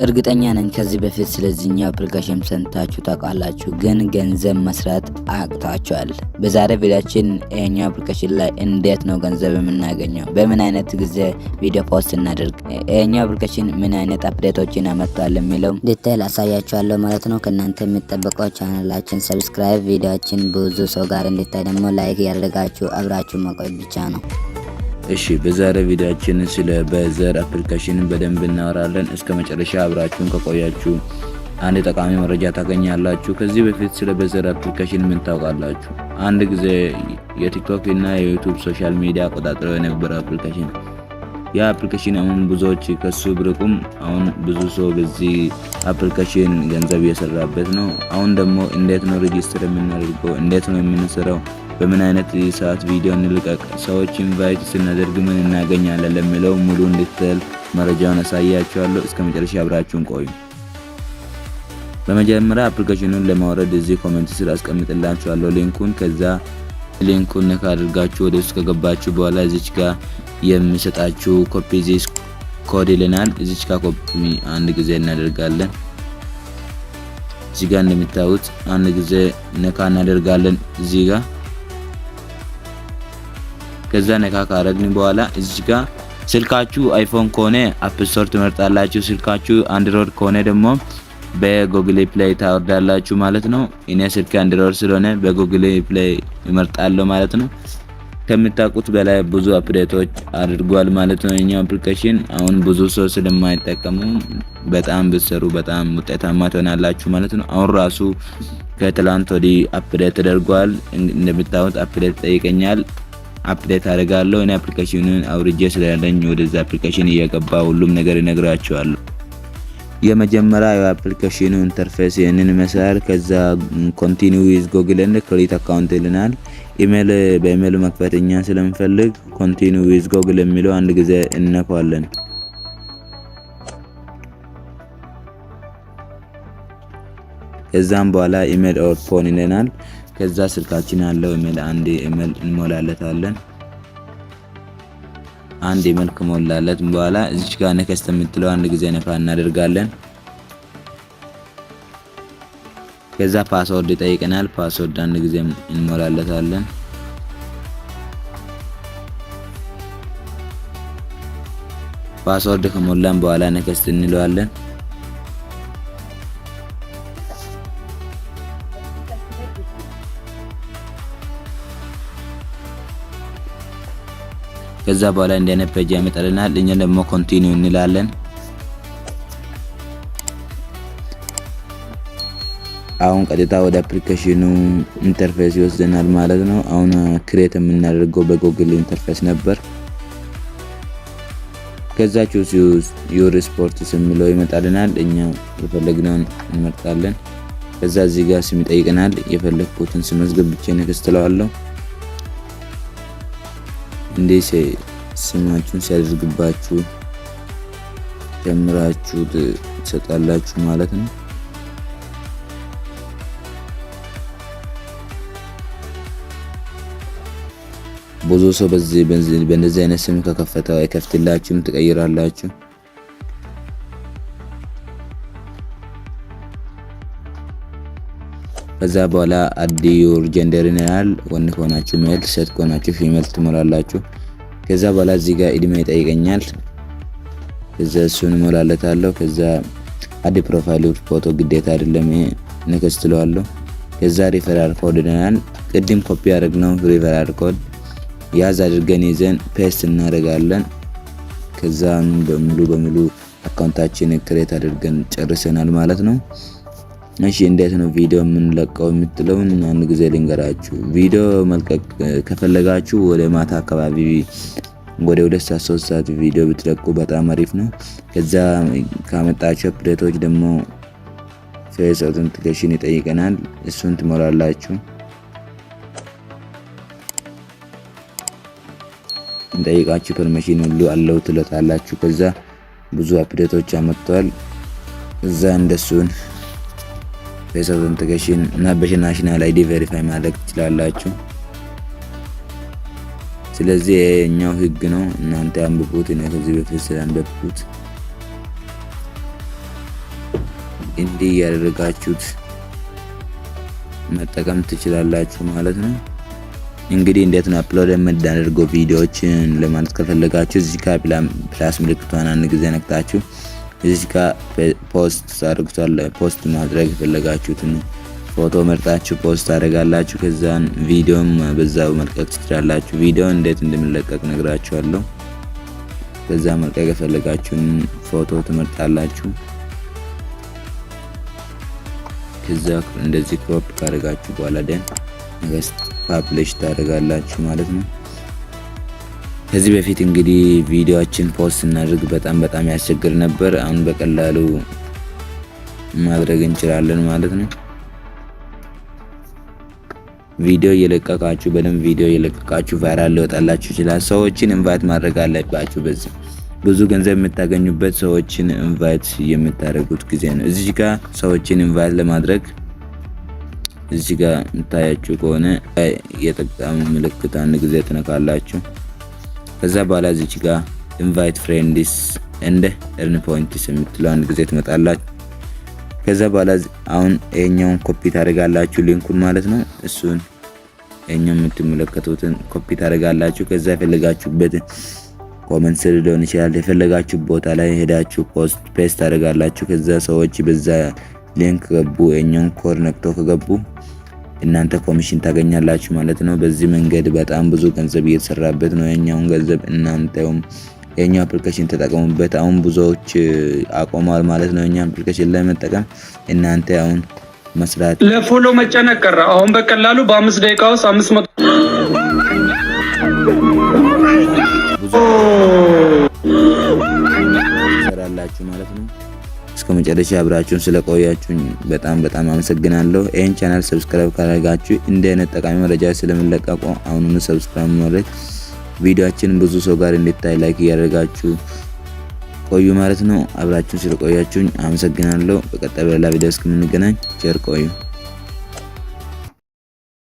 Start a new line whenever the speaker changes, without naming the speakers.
እርግጠኛ ነኝ ከዚህ በፊት ስለዚህኛው አፕሊኬሽን ሰምታችሁ ታውቃላችሁ፣ ግን ገንዘብ መስራት አቅታችኋል። በዛሬ ቪዲዮአችን ይሄኛው አፕሊኬሽን ላይ እንዴት ነው ገንዘብ የምናገኘው፣ በምን አይነት ጊዜ ቪዲዮ ፖስት እናደርግ፣ ይሄኛው አፕሊኬሽን ምን አይነት አፕዴቶችን አመጣል የሚለው ዲቴል አሳያችኋለሁ ማለት ነው። ከእናንተ የሚጠበቀው ቻናላችን ሰብስክራይብ፣ ቪዲዮአችን ብዙ ሰው ጋር እንዲታይ ደግሞ ላይክ ያደርጋችሁ አብራችሁ መቆየት ብቻ ነው።
እሺ በዛሬ ቪዲዮአችን ስለ በዘር አፕሊኬሽን በደንብ እናወራለን። እስከ መጨረሻ አብራችሁን ከቆያችሁ አንድ ጠቃሚ መረጃ ታገኛላችሁ። ከዚህ በፊት ስለ በዘር አፕሊኬሽን ምን ታውቃላችሁ? አንድ ጊዜ የቲክቶክ እና የዩቲዩብ ሶሻል ሚዲያ አቆጣጥረው የነበረ አፕሊኬሽን። ያ አፕሊኬሽን አሁን ብዙዎች ከሱ ብርቁም አሁን ብዙ ሰው በዚህ አፕሊኬሽን ገንዘብ እየሰራበት ነው። አሁን ደግሞ እንዴት ነው ሬጂስተር የምናደርገው፣ እንዴት ነው የምንሰራው፣ በምን አይነት ሰዓት ቪዲዮ እንልቀቅ፣ ሰዎች ኢንቫይት ስናደርግ ምን እናገኛለን ለሚለው ሙሉ ዲቴል መረጃውን አሳያችኋለሁ። እስከ መጨረሻ አብራችሁን ቆዩ። በመጀመሪያ አፕሊኬሽኑን ለማውረድ እዚህ ኮሜንት ስር አስቀምጥላችኋለሁ ሊንኩን። ከዛ ሊንኩን ነካ አድርጋችሁ ወደ ውስጥ ከገባችሁ በኋላ እዚች ጋር የሚሰጣችሁ ኮፒ ዚስ ኮድ ይለናል። እዚች ጋር ኮፒ አንድ ጊዜ እናደርጋለን። እዚህ ጋር እንደምታዩት አንድ ጊዜ ነካ እናደርጋለን እዚህ ጋር። ከዛ ነካ ካረግን በኋላ እዚህ ጋር ስልካችሁ አይፎን ከሆነ አፕ ስቶር ትመርጣላችሁ፣ ስልካችሁ አንድሮይድ ከሆነ ደግሞ በጉግል ፕሌይ ታወርዳላችሁ ማለት ነው። እኔ ስልክ አንድሮይድ ስለሆነ በጉግል ፕሌይ እመርጣለሁ ማለት ነው። ከምታውቁት በላይ ብዙ አፕዴቶች አድርጓል ማለት ነው። የኛው አፕሊኬሽን አሁን ብዙ ሰው ስለማይጠቀሙ በጣም ብትሰሩ በጣም ውጤታማ ትሆናላችሁ ማለት ነው። አሁን ራሱ ከትላንት ወዲህ አፕዴት ተደርጓል። እንደምታዩት አፕዴት ጠይቀኛል፣ አፕዴት አደርጋለሁ። እኔ አፕሊኬሽኑን አውርጄ ስለያለኝ ወደዛ አፕሊኬሽን እየገባ ሁሉም ነገር እነግራችኋለሁ። የመጀመሪያ የአፕሊኬሽኑ ኢንተርፌስ ይህንን ይመስላል። ከዛ ኮንቲኒው ዊዝ ጉግል ኤንድ ክሬት አካውንት ይልናል። ኢሜል በኢሜል መክፈተኛ ስለምፈልግ ኮንቲኒው ዊዝ ጉግል የሚለው አንድ ጊዜ እንነካዋለን። ከዛም በኋላ ኢሜል ኦር ፎን ይለናል። ከዛ ስልካችን ያለው ኢሜል አንድ ኢሜል እንሞላለታለን። አንድ ኢሜል ከሞላለት በኋላ እዚች ጋር ኔክስት የምትለው አንድ ጊዜ ነካ እናደርጋለን። ከዛ ፓስወርድ ይጠይቀናል። ፓስወርድ አንድ ጊዜ እንሞላለታለን። ፓስወርድ ከሞላን በኋላ ኔክስት እንለዋለን። ከዛ በኋላ እንደነ ፔጅ ያመጣልናል። እኛ ደግሞ ኮንቲኒው እንላለን። አሁን ቀጥታ ወደ አፕሊኬሽኑ ኢንተርፌስ ይወስደናል ማለት ነው። አሁን ክሬት የምናደርገው በጉግል ኢንተርፌስ ነበር። ከዛ ቹዝ ዩር ስፖርትስ የሚለው ይመጣልናል። እኛ የፈለግነውን እንመርጣለን። ከዛ እዚህ ጋር ስም ይጠይቀናል። የፈለግኩትን ስም አስገብቼ ኔክስት እለዋለሁ። እንዴ ስማችሁን ሲያደርግባችሁ ጀምራችሁ ትሰጣላችሁ ማለት ነው። ብዙ ሰው በእንደዚህ አይነት ስም ከከፈተው አይከፍትላችሁም፣ ትቀይራላችሁ። ከዛ በኋላ አድ ዩር ጀንደር ይላል። ወንድ ከሆናችሁ ሜል፣ ሴት ከሆናችሁ ፊሜል ትሞላላችሁ። ከዛ በኋላ እዚህ ጋር እድሜ ይጠይቀኛል። ከዛ እሱን እሞላለታለሁ። ከዛ አድ ፕሮፋይል ፎቶ ግዴታ አይደለም፣ ኔክስት እለዋለሁ። ከዛ ሪፈራል ኮድ ይለናል። ቅድም ኮፒ ያደረግነው ሪፈራል ኮድ ያዝ አድርገን ይዘን ፔስት እናደርጋለን። ከዛ በሙሉ አካውንታችን ክሬት አድርገን ጨርሰናል ማለት ነው። እሺ እንዴት ነው ቪዲዮ የምንለቀው የምትለውን አንድ ጊዜ ልንገራችሁ። ቪዲዮ መልቀቅ ከፈለጋችሁ ወደ ማታ አካባቢ ወደ 2 ሰዓት 3 ሰዓት ቪዲዮ ብትለቁ በጣም አሪፍ ነው። ከዛ ካመጣችሁ አፕዴቶች ደግሞ ፌስ አውተንቲኬሽን ይጠይቀናል። እሱን ትሞላላችሁ። እንጠይቃችሁ ፐርሚሽን ሁሉ አለው ትለታላችሁ። ከዛ ብዙ አፕዴቶች አመጣዋል። እዛ እንደሱን ፌስ አውተንቲኬሽን እና በናሽናል አይዲ ቬሪፋይ ማድረግ ትችላላችሁ። ስለዚህ የኛው ህግ ነው፣ እናንተ አንብቡት። እኔ ከዚህ በፊት ስላንበብኩት እንዲህ ያደረጋችሁት መጠቀም ትችላላችሁ ማለት ነው። እንግዲህ እንዴት ነው አፕሎድ የምናደርገው ቪዲዮዎችን ለማለት ከፈለጋችሁ እዚህ ጋር ፕላስ ምልክቷን አንድ ጊዜ ነክታችሁ እዚህ ጋር ፖስት ታደርጉታላችሁ። ፖስት ማድረግ የፈለጋችሁትን ፎቶ መርጣችሁ ፖስት ታደርጋላችሁ። ከዛን ቪዲዮም በዛው መልቀቅ ትችላላችሁ። ቪዲዮ እንዴት እንደሚለቀቅ ነግራችኋለሁ። ከዛ መልቀቅ የፈለጋችሁን ፎቶ ትመርጣላችሁ። ከዛ እንደዚህ ክሮፕ ካደረጋችሁ በኋላ ደን ነገስት ፐብሊሽ ታደርጋላችሁ ማለት ነው። ከዚህ በፊት እንግዲህ ቪዲዮአችን ፖስት እናድርግ በጣም ያስቸግር ነበር። አሁን በቀላሉ ማድረግ እንችላለን ማለት ነው። ቪዲዮ እየለቀቃችሁ በደንብ ቪዲዮ እየለቀቃችሁ ቫይራል ሊወጣላችሁ ይችላል። ሰዎችን ኢንቫይት ማድረግ አለባችሁ። በዚህ ብዙ ገንዘብ የምታገኙበት ሰዎችን ኢንቫይት የምታደርጉት ጊዜ ነው። እዚህ ጋር ሰዎችን ኢንቫይት ለማድረግ እዚህ ጋር የምታያችሁ ከሆነ የተጠቃሚ ምልክት አንድ ጊዜ ትነካላችሁ። ከዛ በኋላ እዚህ ጋር ኢንቫይት ፍሬንድስ እንደ ኤርን ፖይንትስ የምትለው አንድ ጊዜ ትመጣላችሁ። ከዛ በኋላ አሁን ይሄኛውን ኮፒ ታደርጋላችሁ ሊንኩን ማለት ነው። እሱን ይሄኛው የምትመለከቱትን ኮፒ ታደርጋላችሁ። ከዛ የፈለጋችሁበት ኮሜንት ስር ሊሆን ይችላል የፈለጋችሁ ቦታ ላይ ሄዳችሁ ፖስት ፔስት ታደርጋላችሁ። ከዛ ሰዎች በዛ ሊንክ ገቡ ይሄኛውን ኮድ ነክተው ከገቡ እናንተ ኮሚሽን ታገኛላችሁ ማለት ነው። በዚህ መንገድ በጣም ብዙ ገንዘብ እየተሰራበት ነው። የኛውን ገንዘብ እናንተውም የኛው አፕሊኬሽን ተጠቀሙበት። አሁን ብዙዎች አቆማል ማለት ነው። የኛው አፕሊኬሽን ላይ መጠቀም እናንተ አሁን መስራት
ለፎሎ መጨነቅ ቀረ። አሁን በቀላሉ በ5 ደቂቃ ውስጥ 500
ሰራላችሁ ማለት ነው። እስከ መጨረሻ አብራችሁን ስለቆያችሁኝ በጣም አመሰግናለሁ። ይሄን ቻናል ሰብስክራይብ ካደረጋችሁ እንደ አይነት ጠቃሚ መረጃ ስለምንለቀቁ አሁኑኑ ሰብስክራይብ ማድረግ ቪዲዮአችን ብዙ ሰው ጋር እንዲታይ ላይክ እያደረጋችሁ ቆዩ ማለት ነው። አብራችሁን ስለቆያችሁኝ አመሰግናለሁ። በቀጣይ በሌላ ቪዲዮ እስከምንገናኝ ቸር ቆዩ።